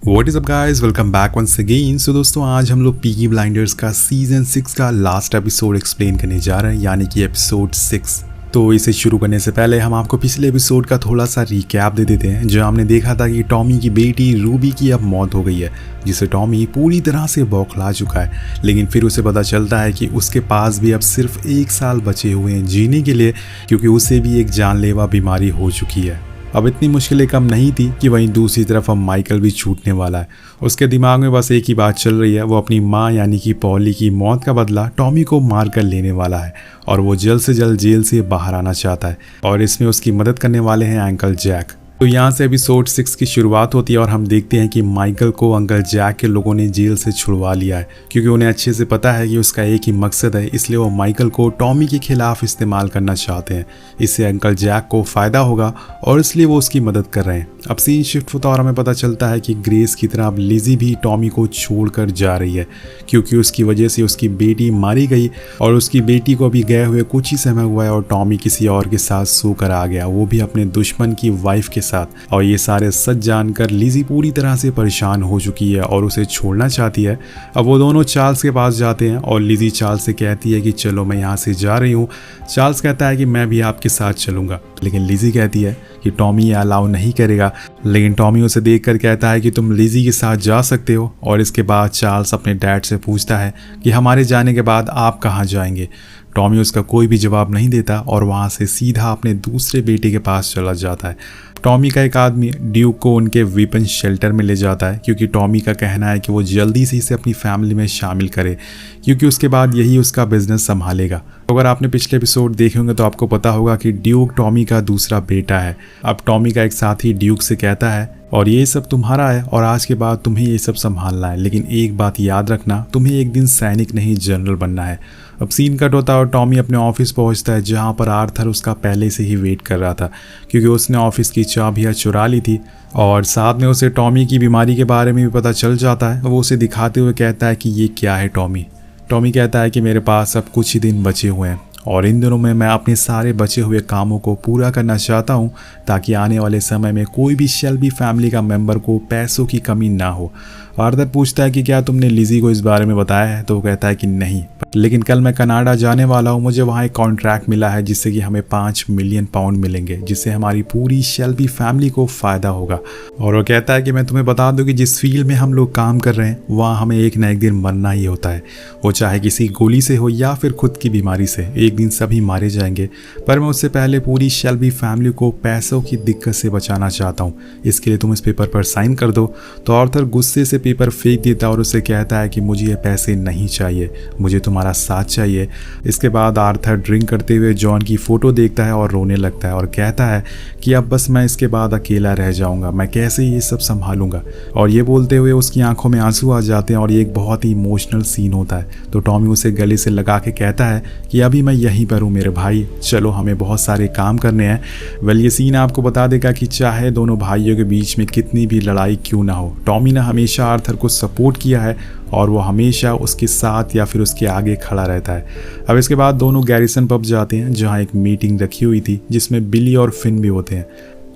What is up guys, welcome back once again. So दोस्तों, आज हम लोग पीकी ब्लाइंडर्स का सीजन 6 का लास्ट एपिसोड एक्सप्लेन करने जा रहे हैं, यानी कि एपिसोड 6। तो इसे शुरू करने से पहले हम आपको पिछले एपिसोड का थोड़ा सा रिकैप दे देते हैं, जहां हमने देखा था कि टॉमी की बेटी रूबी की अब मौत हो गई है, जिसे टॉमी पूरी तरह से बौखला चुका है। लेकिन फिर उसे पता चलता है कि उसके पास भी अब सिर्फ 1 साल बचे हुए हैं जीने के लिए, क्योंकि उसे भी एक जानलेवा बीमारी हो चुकी है। अब इतनी मुश्किलें कम नहीं थी कि वहीं दूसरी तरफ अब माइकल भी छूटने वाला है। उसके दिमाग में बस एक ही बात चल रही है, वो अपनी माँ यानी कि पॉली की मौत का बदला टॉमी को मार कर लेने वाला है और वो जल्द से जल्द जेल से बाहर आना चाहता है। और इसमें उसकी मदद करने वाले हैं अंकल जैक। तो यहाँ से एपिसोड 6 की शुरुआत होती है और हम देखते हैं कि माइकल को अंकल जैक के लोगों ने जेल से छुड़वा लिया है, क्योंकि उन्हें अच्छे से पता है कि उसका एक ही मकसद है। इसलिए वो माइकल को टॉमी के खिलाफ इस्तेमाल करना चाहते हैं। इससे अंकल जैक को फ़ायदा होगा और इसलिए वो उसकी मदद कर रहे हैं। अब सीन शिफ्ट होता और हमें पता चलता है कि ग्रेस की तरह अब लिजी भी टॉमी को छोड़कर जा रही है, क्योंकि उसकी वजह से उसकी बेटी मारी गई और उसकी बेटी को अभी गए हुए कुछ ही समय हुआ है और टॉमी किसी और के साथ सोकर आ गया, वो भी अपने दुश्मन की वाइफ के साथ। और ये सारे सच जानकर लिजी पूरी तरह से परेशान हो चुकी है और उसे छोड़ना चाहती है। अब वो दोनों चार्ल्स के पास जाते हैं और लिजी चार्ल्स से कहती है कि चलो मैं यहाँ से जा रही हूँ। चार्ल्स कहता है कि मैं भी आपके साथ चलूँगा, लेकिन लिजी कहती है कि टॉमी ये अलाउ नहीं करेगा। लेकिन टॉमी उसे देखकर कहता है कि तुम लिजी के साथ जा सकते हो। और इसके बाद चार्ल्स अपने डैड से पूछता है कि हमारे जाने के बाद आप कहाँ जाएंगे। टॉमी उसका कोई भी जवाब नहीं देता और वहाँ से सीधा अपने दूसरे बेटे के पास चला जाता है। टॉमी का एक आदमी ड्यूक को उनके वेपन शेल्टर में ले जाता है, क्योंकि टॉमी का कहना है कि वो जल्दी से इसे अपनी फैमिली में शामिल करे, क्योंकि उसके बाद यही उसका बिजनेस संभालेगा। अगर आपने पिछले एपिसोड देखे होंगे तो आपको पता होगा कि ड्यूक टॉमी का दूसरा बेटा है। अब टॉमी का एक साथी ड्यूक से कहता है और ये सब तुम्हारा है और आज के बाद तुम्हें ये सब संभालना है, लेकिन एक बात याद रखना, तुम्हें एक दिन सैनिक नहीं जनरल बनना है। अब सीन कट होता है और टॉमी अपने ऑफिस पहुंचता है, जहां पर आर्थर उसका पहले से ही वेट कर रहा था, क्योंकि उसने ऑफिस की चाबियां चुरा ली थी। और साथ में उसे टॉमी की बीमारी के बारे में भी पता चल जाता है। वो उसे दिखाते हुए कहता है कि ये क्या है टॉमी। टॉमी कहता है कि मेरे पास अब कुछ ही दिन बचे हुए हैं और इन दिनों में मैं अपने सारे बचे हुए कामों को पूरा करना चाहता हूं, ताकि आने वाले समय में कोई भी शेल्बी फैमिली का मेंबर को पैसों की कमी ना हो। आर्थर पूछता है कि क्या तुमने लिजी को इस बारे में बताया है, तो वो कहता है कि नहीं, लेकिन कल मैं कनाडा जाने वाला हूँ, मुझे वहाँ एक कॉन्ट्रैक्ट मिला है जिससे कि हमें 5 मिलियन पाउंड मिलेंगे, जिससे हमारी पूरी शेल्बी फैमिली को फ़ायदा होगा। और वो कहता है कि मैं तुम्हें बता दूँ कि जिस फील्ड में हम लोग काम कर रहे हैं वहाँ हमें एक ना एक दिन मरना ही होता है, वो चाहे किसी गोली से हो या फिर खुद की बीमारी से। एक दिन सभी मारे जाएंगे, पर मैं उससे पहले पूरी शेल्बी फैमिली को पैसों की दिक्कत से बचाना चाहता हूँ। इसके लिए तुम इस पेपर पर साइन कर दो। तो आर्थर गुस्से से पेपर फेंक देता और उससे कहता है कि मुझे ये पैसे नहीं चाहिए, मुझे तुम्हारा साथ चाहिए। इसके बाद आर्थर ड्रिंक करते हुए जॉन की फ़ोटो देखता है और रोने लगता है और कहता है कि अब बस मैं इसके बाद अकेला रह जाऊंगा, मैं कैसे ये सब संभालूंगा। और ये बोलते हुए उसकी आंखों में आंसू आ जाते हैं और ये एक बहुत ही इमोशनल सीन होता है। तो टॉमी उसे गले से लगा के कहता है कि अभी मैं यहीं पर हूँ मेरे भाई, चलो हमें बहुत सारे काम करने हैं। वेल, ये सीन आपको बता देगा कि चाहे दोनों भाइयों के बीच में कितनी भी लड़ाई क्यों ना हो, टॉमी ने हमेशा आर्थर को सपोर्ट किया है और वो हमेशा उसके साथ या फिर उसके आगे खड़ा रहता है। अब इसके बाद दोनों गैरिसन पब जाते हैं, जहाँ एक मीटिंग रखी हुई थी जिसमें बिली और फिन भी होते हैं।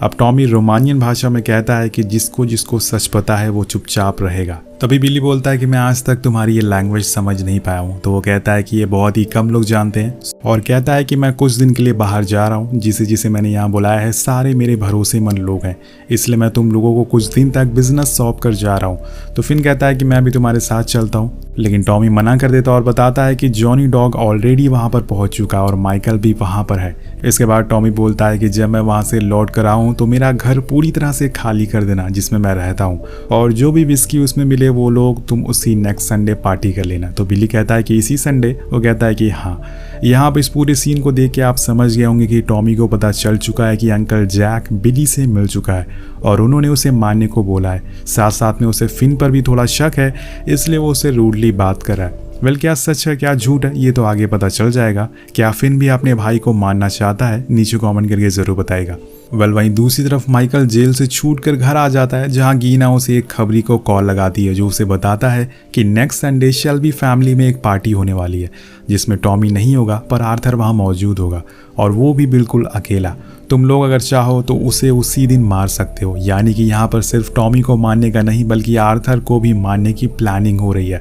अब टॉमी रोमानियन भाषा में कहता है कि जिसको जिसको सच पता है वो चुपचाप रहेगा। तभी बिली बोलता है कि मैं आज तक तुम्हारी ये लैंग्वेज समझ नहीं पाया हूँ। तो वो कहता है कि ये बहुत ही कम लोग जानते हैं और कहता है कि मैं कुछ दिन के लिए बाहर जा रहा हूँ, जिसे मैंने यहाँ बुलाया है सारे मेरे भरोसेमंद लोग हैं, इसलिए मैं तुम लोगों को कुछ दिन तक बिजनेस सौंप कर जा रहा हूँ। तो फिन कहता है कि मैं भी तुम्हारे साथ चलता हूँ, लेकिन टॉमी मना कर देता और बताता है कि जॉनी डॉग ऑलरेडी वहाँ पर पहुँच चुका और माइकल भी वहाँ पर है। इसके बाद टॉमी बोलता है कि जब मैं वहाँ से लौट कर आऊँ तो मेरा घर पूरी तरह से खाली कर देना जिसमें मैं रहता हूँ, और जो भी विस्की उसमें मिले वो लोग तुम उसी नेक्स्ट संडे पार्टी कर लेना। तो बिली कहता है कि इसी संडे। वो कहता है कि हाँ। यहाँ पर इस पूरे सीन को देख के आप समझ गए होंगे कि टॉमी को पता चल चुका है कि अंकल जैक बिली से मिल चुका है और उन्होंने उसे मारने को बोला है। साथ साथ में उसे फिन पर भी थोड़ा शक है, इसलिए वो उसे रूडली बात कर रहा है। वेल, क्या सच है क्या झूठ है ये तो आगे पता चल जाएगा। क्या फिन भी अपने भाई को मारना चाहता है? नीचे कमेंट करके ज़रूर बताएगा। वेल, वहीं दूसरी तरफ माइकल जेल से छूटकर घर आ जाता है, जहां गीना उसे एक खबरी को कॉल लगाती है जो उसे बताता है कि नेक्स्ट संडे शेल्बी फैमिली में एक पार्टी होने वाली है, जिसमें टॉमी नहीं होगा पर आर्थर वहां मौजूद होगा और वो भी बिल्कुल अकेला। तो तुम लोग अगर चाहो तो उसे उसी दिन मार सकते हो। यानी कि यहाँ पर सिर्फ टॉमी को मारने का नहीं बल्कि आर्थर को भी मारने की प्लानिंग हो रही है।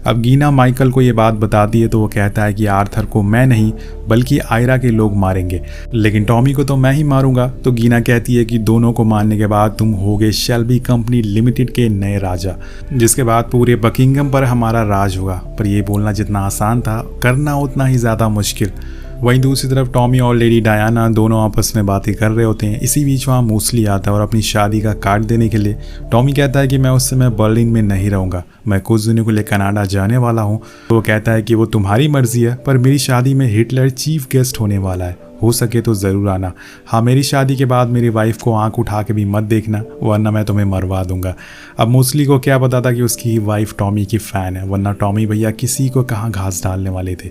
अब गीना माइकल को ये बात बताती है तो वो कहता है कि आर्थर को मैं नहीं बल्कि आयरा के लोग मारेंगे, लेकिन टॉमी को तो मैं ही मारूंगा। तो गीना कहती है कि दोनों को मारने के बाद तुम होगे शेल्बी कंपनी लिमिटेड के नए राजा, जिसके बाद पूरे बकिंगम पर हमारा राज होगा। पर ये बोलना जितना आसान था करना उतना ही ज़्यादा मुश्किल। वहीं दूसरी तरफ टॉमी और लेडी डायना दोनों आपस में बातें कर रहे होते हैं। इसी बीच वहाँ मूसली आता है और अपनी शादी का कार्ड देने के लिए टॉमी कहता है कि मैं उस समय बर्लिन में नहीं रहूँगा, मैं कुछ दिनों के लिए कनाडा जाने वाला हूँ। तो वो कहता है कि वो तुम्हारी मर्जी है, पर मेरी शादी में हिटलर चीफ गेस्ट होने वाला है, हो सके तो ज़रूर आना। हाँ, मेरी शादी के बाद मेरी वाइफ को आंख उठा के भी मत देखना, वरना मैं तुम्हें मरवा दूंगा। अब मूसली को क्या पता था कि उसकी वाइफ टॉमी की फ़ैन है, वरना टॉमी भैया किसी को कहाँ घास डालने वाले थे।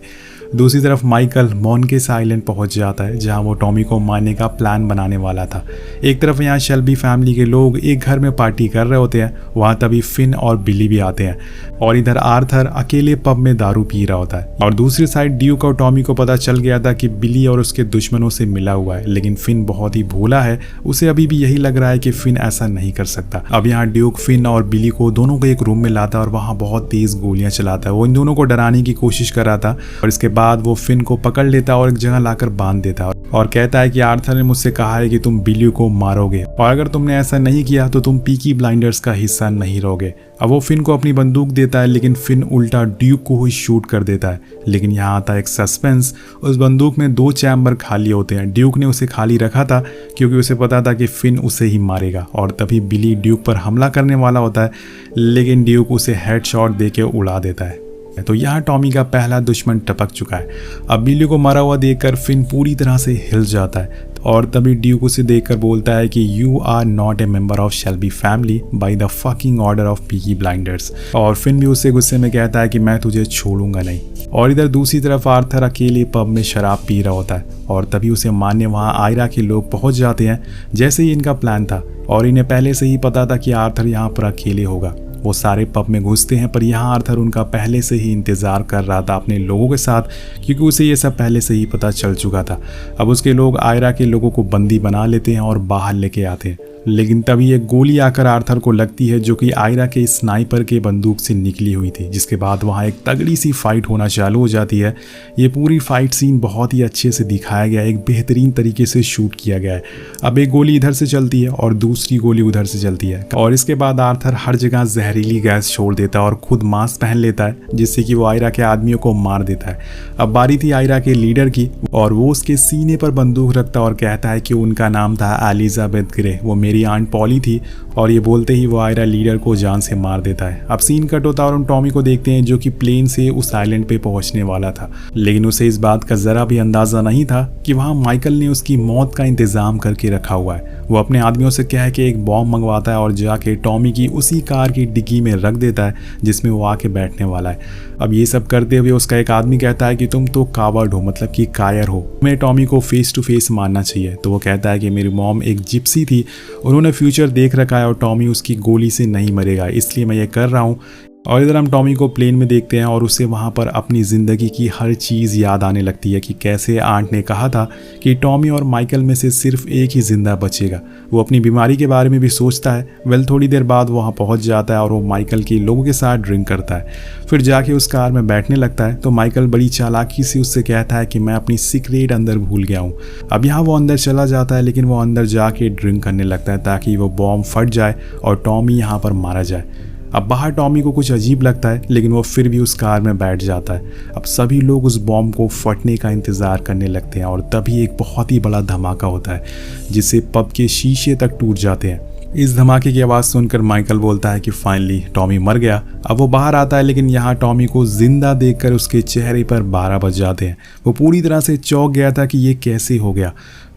दूसरी तरफ माइकल मॉनकेस आइलैंड पहुंच जाता है जहां वो टॉमी को मारने का प्लान बनाने वाला था। एक तरफ यहाँ शेल्बी फैमिली के लोग एक घर में पार्टी कर रहे होते हैं, वहाँ तभी फिन और बिली भी आते हैं और इधर आर्थर अकेले पब में दारू पी रहा होता है। और दूसरी साइड ड्यूक और टॉमी को पता चल गया था कि बिली और उसके दुश्मनों से मिला हुआ है, लेकिन फिन बहुत ही भोला है, उसे अभी भी यही लग रहा है कि फिन ऐसा नहीं कर सकता। अब यहाँ ड्यूक फिन और बिली को दोनों को एक रूम में लाता है और वहाँ बहुत तेज गोलियां चलाता है। वो इन दोनों को डराने की कोशिश कर रहा था और इसके बाद वो फिन को पकड़ लेता है और एक जगह लाकर बांध देता है और कहता है कि आर्थर ने मुझसे कहा है कि तुम बिली को मारोगे और अगर तुमने ऐसा नहीं किया तो तुम पीकी ब्लाइंडर्स का हिस्सा नहीं रहोगे। अब वो फिन को अपनी बंदूक देता है, लेकिन फिन उल्टा ड्यूक को ही शूट कर देता है। लेकिन यहाँ आता है एक सस्पेंस, उस बंदूक में 2 चैम्बर खाली होते हैं। ड्यूक ने उसे खाली रखा था क्योंकि उसे पता था कि फिन उसे ही मारेगा और तभी बिली ड्यूक पर हमला करने वाला होता है, लेकिन ड्यूक उसे हेडशॉट देके उड़ा देता है। तो यहाँ टॉमी का पहला दुश्मन टपक चुका है। अब बिली को मरा हुआ देखकर फिन पूरी तरह से हिल जाता है और तभी ड्यूक उसे देखकर बोलता है कि you are not a member of Shelby family by the fucking order of Peaky Blinders. और फिन भी उससे गुस्से में कहता है कि मैं तुझे छोड़ूंगा नहीं। और इधर दूसरी तरफ आर्थर अकेले पब में शराब पी रहा होता है और तभी उसे मारने वहाँ आयरा के लोग पहुंच जाते हैं जैसे ही इनका प्लान था और इन्हें पहले से ही पता था कि आर्थर यहाँ पर अकेले होगा। वो सारे पब में घुसते हैं पर यहाँ आर्थर उनका पहले से ही इंतज़ार कर रहा था अपने लोगों के साथ, क्योंकि उसे ये सब पहले से ही पता चल चुका था। अब उसके लोग आयरा के लोगों को बंदी बना लेते हैं और बाहर लेके आते हैं, लेकिन तभी एक गोली आकर आर्थर को लगती है जो कि आयरा के स्नाइपर के बंदूक से निकली हुई थी, जिसके बाद वहाँ एक तगड़ी सी फाइट होना चालू हो जाती है। ये पूरी फाइट सीन बहुत ही अच्छे से दिखाया गया है, एक बेहतरीन तरीके से शूट किया गया है। अब एक गोली इधर से चलती है और दूसरी गोली उधर से चलती है और इसके बाद आर्थर हर जगह जहरीली गैस छोड़ देता है और खुद मास्क पहन लेता है जिससे कि वो आयरा के आदमियों को मार देता है। अब बारी थी आयरा के लीडर की और वो उसके सीने पर बंदूक रखता और कहता है कि उनका नाम था एलिजाबेथ ग्रे, वो मेरी आंट पॉली थी। और ये बोलते ही वो आयरा लीडर को जान से मार देता है। अब सीन कट होता है और हम टॉमी को देखते हैं जो कि प्लेन से उस आइलैंड पे पहुंचने वाला था, लेकिन उसे इस बात का जरा भी अंदाजा नहीं था कि वहां माइकल ने उसकी मौत का इंतजाम करके रखा हुआ है। वो अपने आदमियों से कह के एक बॉम्ब मंगवाता है और जाके टॉमी की उसी कार की डिग्गी में रख देता है जिसमें वो आके बैठने वाला है। अब ये सब करते हुए उसका एक आदमी कहता है कि तुम तो कावर्ड हो, मतलब कि कायर हो, मैं टॉमी को फेस टू फेस मारना चाहिए। तो वो कहता है कि मेरी मॉम एक जिप्सी थी, उन्होंने फ्यूचर देख रखा है और टॉमी उसकी गोली से नहीं मरेगा, इसलिए मैं ये कर रहा हूँ। और इधर हम टॉमी को प्लेन में देखते हैं और उसे वहाँ पर अपनी ज़िंदगी की हर चीज़ याद आने लगती है कि कैसे आंट ने कहा था कि टॉमी और माइकल में से सिर्फ एक ही जिंदा बचेगा। वो अपनी बीमारी के बारे में भी सोचता है। थोड़ी देर बाद वहाँ पहुँच जाता है और वो माइकल के लोगों के साथ ड्रिंक करता है, फिर जाके उस कार में बैठने लगता है। तो माइकल बड़ी चालाकी से उससे कहता है कि मैं अपनी सीक्रेट अंदर भूल गया हूँ। अब यहाँ वो अंदर चला जाता है, लेकिन वो अंदर जाके ड्रिंक करने लगता है ताकि वो बॉम्ब फट जाए और टॉमी यहाँ पर मारा जाए। अब बाहर टॉमी को कुछ अजीब लगता है, लेकिन वो फिर भी उस कार में बैठ जाता है। अब सभी लोग उस बॉम्ब को फटने का इंतज़ार करने लगते हैं और तभी एक बहुत ही बड़ा धमाका होता है जिससे पब के शीशे तक टूट जाते हैं। इस धमाके की आवाज़ सुनकर माइकल बोलता है कि फाइनली टॉमी मर गया। अब वो बाहर आता है, लेकिन यहाँ टॉमी को जिंदा देखकर उसके चेहरे पर 12 बज जाते हैं। वो पूरी तरह से चौंक गया था कि ये कैसे हो गया।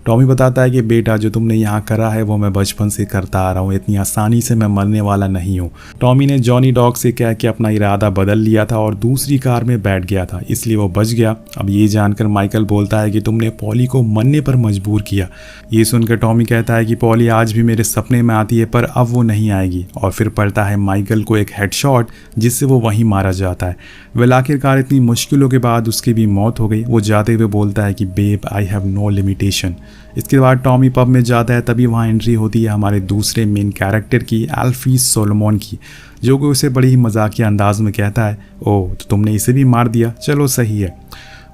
टॉमी बताता है कि बेटा, जो तुमने यहाँ करा है वो मैं बचपन से करता आ रहा हूँ, इतनी आसानी से मैं मरने वाला नहीं हूँ। टॉमी ने जॉनी डॉग से कह के अपना इरादा बदल लिया था और दूसरी कार में बैठ गया था, इसलिए वो बच गया। अब ये जानकर माइकल बोलता है कि तुमने पॉली को मरने पर मजबूर किया। ये सुनकर टॉमी कहता है कि पॉली आज भी मेरे सपने में आती है, पर अब वो नहीं आएगी। और फिर पड़ता है माइकल को एक हेडशॉट जिससे वो वहीं मारा जाता है। वेल आखिरकार इतनी मुश्किलों के बाद उसकी भी मौत हो गई। वो जाते हुए बोलता है कि babe, I have no limitation. इसके बाद टॉमी पब में जाता है, तभी वहाँ एंट्री होती है हमारे दूसरे मेन कैरेक्टर की, एल्फी सोलोमन की, जो कि उसे बड़ी ही मजाकिया अंदाज में कहता है, ओह तो तुमने इसे भी मार दिया, चलो सही है।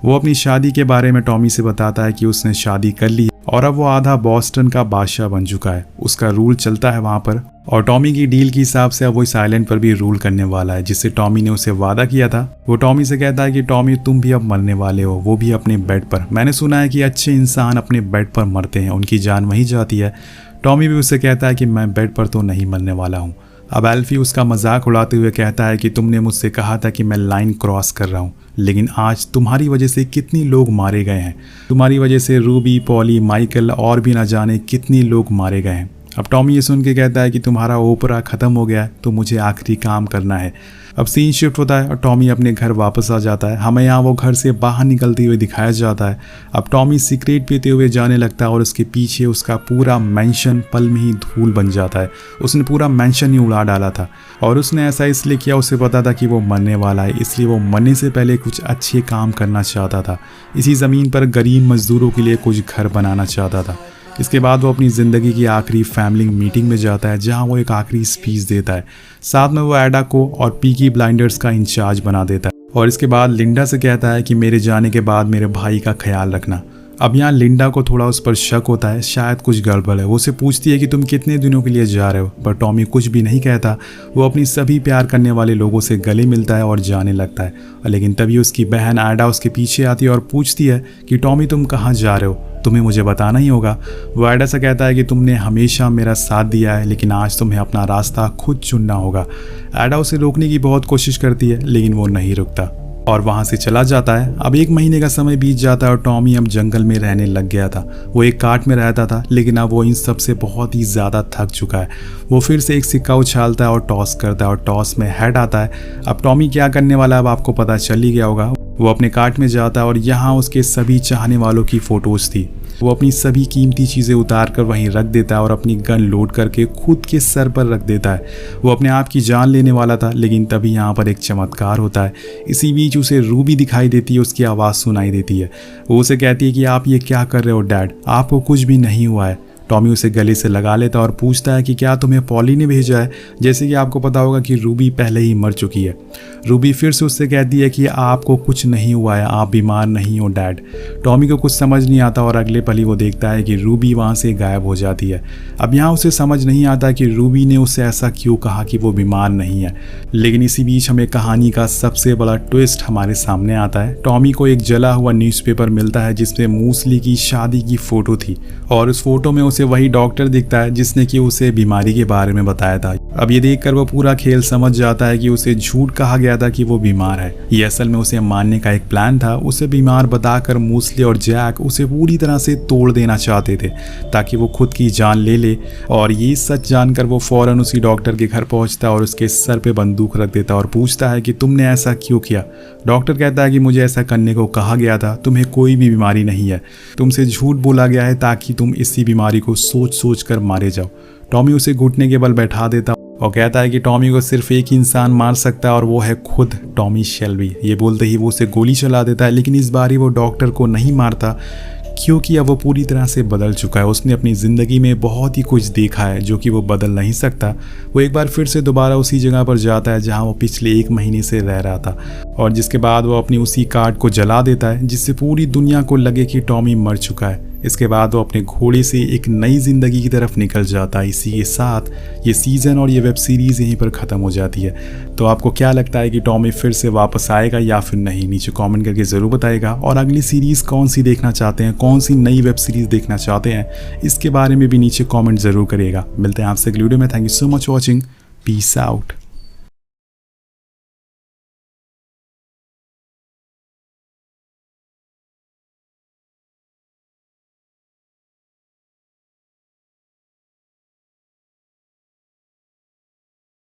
वो अपनी शादी के बारे में टॉमी से बताता है कि उसने शादी कर ली और अब वो आधा बॉस्टन का बादशाह बन चुका है, उसका रूल चलता है वहाँ पर। और टॉमी की डील के हिसाब से अब वो इस आइलैंड पर भी रूल करने वाला है, जिससे टॉमी ने उसे वादा किया था। वो टॉमी से कहता है कि टॉमी तुम भी अब मरने वाले हो, वो भी अपने बेड पर। मैंने सुना है कि अच्छे इंसान अपने बेड पर मरते हैं, उनकी जान वहीं जाती है। टॉमी भी उससे कहता है कि मैं बेड पर तो नहीं मरने वाला हूँ। अब एल्फी उसका मजाक उड़ाते हुए कहता है कि तुमने मुझसे कहा था कि मैं लाइन क्रॉस कर रहा हूँ, लेकिन आज तुम्हारी वजह से कितनी लोग मारे गए हैं। तुम्हारी वजह से रूबी, पॉली, माइकल और भी ना जाने कितनी लोग मारे गए हैं। अब टॉमी ये सुन के कहता है कि तुम्हारा ओपरा ख़त्म हो गया है, तो मुझे आखिरी काम करना है। अब सीन शिफ्ट होता है और टॉमी अपने घर वापस आ जाता है। हमें यहाँ वो घर से बाहर निकलते हुए दिखाया जाता है। अब टॉमी सिगरेट पीते हुए जाने लगता है और उसके पीछे उसका पूरा मेंशन पल में ही धूल बन जाता है। उसने पूरा मेंशन ही उड़ा डाला था और उसने ऐसा इसलिए किया, उसे पता था कि वो मरने वाला है, इसलिए वो मरने से पहले कुछ अच्छे काम करना चाहता था। इसी ज़मीन पर गरीब मजदूरों के लिए कुछ घर बनाना चाहता था। इसके बाद वो अपनी ज़िंदगी की आखिरी फैमिली मीटिंग में जाता है, जहां वो एक आखिरी स्पीच देता है। साथ में वो एडा को और पीकी ब्लाइंडर्स का इंचार्ज बना देता है और इसके बाद लिंडा से कहता है कि मेरे जाने के बाद मेरे भाई का ख्याल रखना। अब यहाँ लिंडा को थोड़ा उस पर शक होता है, शायद कुछ गड़बड़ है। वो उसे पूछती है कि तुम कितने दिनों के लिए जा रहे हो, पर टॉमी कुछ भी नहीं कहता। वो अपनी सभी प्यार करने वाले लोगों से गले मिलता है और जाने लगता है। लेकिन तभी उसकी बहन एडा उसके पीछे आती है और पूछती है कि टॉमी तुम कहाँ जा रहे हो, तुम्हें मुझे बताना ही होगा। वो एडा से कहता है कि तुमने हमेशा मेरा साथ दिया है, लेकिन आज तुम्हें अपना रास्ता खुद चुनना होगा। एडा उसे रोकने की बहुत कोशिश करती है, लेकिन वो नहीं रुकता और वहाँ से चला जाता है। अब 1 महीने का समय बीत जाता है और टॉमी अब जंगल में रहने लग गया था। वो एक कार्ट में रहता था, लेकिन अब वो इन सब से बहुत ही ज़्यादा थक चुका है। वो फिर से एक सिक्का उछालता है और टॉस करता है और टॉस में हेड आता है। अब टॉमी क्या करने वाला है अब आपको पता चल ही गया होगा। वो अपने कार्ट में जाता है और यहाँ उसके सभी चाहने वालों की फ़ोटोज़ थी। वो अपनी सभी कीमती चीज़ें उतार कर वहीं रख देता है और अपनी गन लोड करके खुद के सर पर रख देता है। वो अपने आप की जान लेने वाला था, लेकिन तभी यहाँ पर एक चमत्कार होता है। इसी बीच उसे रूबी दिखाई देती है, उसकी आवाज़ सुनाई देती है। वो उसे कहती है कि आप ये क्या कर रहे हो डैड, आपको कुछ भी नहीं हुआ है। टॉमी उसे गले से लगा लेता है और पूछता है कि क्या तुम्हें पॉली ने भेजा है, जैसे कि आपको पता होगा कि रूबी पहले ही मर चुकी है। रूबी फिर से उससे कहती है कि आपको कुछ नहीं हुआ है, आप बीमार नहीं हो डैड। टॉमी को कुछ समझ नहीं आता और अगले पल ही वो देखता है कि रूबी वहाँ से गायब हो जाती है। अब यहाँ उसे समझ नहीं आता कि रूबी ने उसे ऐसा क्यों कहा कि वो बीमार नहीं है। लेकिन इसी बीच हमें कहानी का सबसे बड़ा ट्विस्ट हमारे सामने आता है। टॉमी को एक जला हुआ न्यूज़पेपर मिलता है जिसमें मूसली की शादी की फ़ोटो थी और उस फोटो में उसे वही डॉक्टर दिखता है जिसने कि उसे बीमारी के बारे में बताया था। अब ये देखकर वो पूरा खेल समझ जाता है कि उसे झूठ कहा गया था कि वो बीमार है। ये असल में उसे मारने का एक प्लान था। उसे बीमार बताकर मूसली और जैक उसे पूरी तरह से तोड़ देना चाहते थे ताकि वो खुद की जान ले ले। और ये सच जानकर वो फौरन उसी डॉक्टर के घर पहुंचता और उसके सर पे बंदूक रख देता और पूछता है कि तुमने ऐसा क्यों किया। डॉक्टर कहता है कि मुझे ऐसा करने को कहा गया था, तुम्हें कोई भी बीमारी नहीं है, तुमसे झूठ बोला गया है ताकि तुम इसी बीमारी को सोच सोच कर मारे जाओ। टॉमी उसे घुटने के बल बैठा देता और कहता है कि टॉमी को सिर्फ एक इंसान मार सकता है और वो है खुद टॉमी शेल्बी। ये बोलते ही वो उसे गोली चला देता है, लेकिन इस बार वो डॉक्टर को नहीं मारता क्योंकि अब वो पूरी तरह से बदल चुका है। उसने अपनी ज़िंदगी में बहुत ही कुछ देखा है जो कि वो बदल नहीं सकता। वो एक बार फिर से दोबारा उसी जगह पर जाता है जहां वो पिछले 1 महीने से रह रहा था और जिसके बाद वो अपनी उसी कार्ड को जला देता है जिससे पूरी दुनिया को लगे कि टॉमी मर चुका है। इसके बाद वो अपने घोड़े से एक नई ज़िंदगी की तरफ निकल जाता है। इसी के साथ ये सीज़न और ये वेब सीरीज़ यहीं पर ख़त्म हो जाती है। तो आपको क्या लगता है कि टॉमी फिर से वापस आएगा या फिर नहीं, नीचे कमेंट करके ज़रूर बताइएगा। और अगली सीरीज़ कौन सी देखना चाहते हैं, कौन सी नई वेब सीरीज़ देखना चाहते हैं, इसके बारे में भी नीचे कॉमेंट ज़रूर करिएगा। मिलते हैं आपसे अगली वीडियो में। Thank you so much watching. Peace out.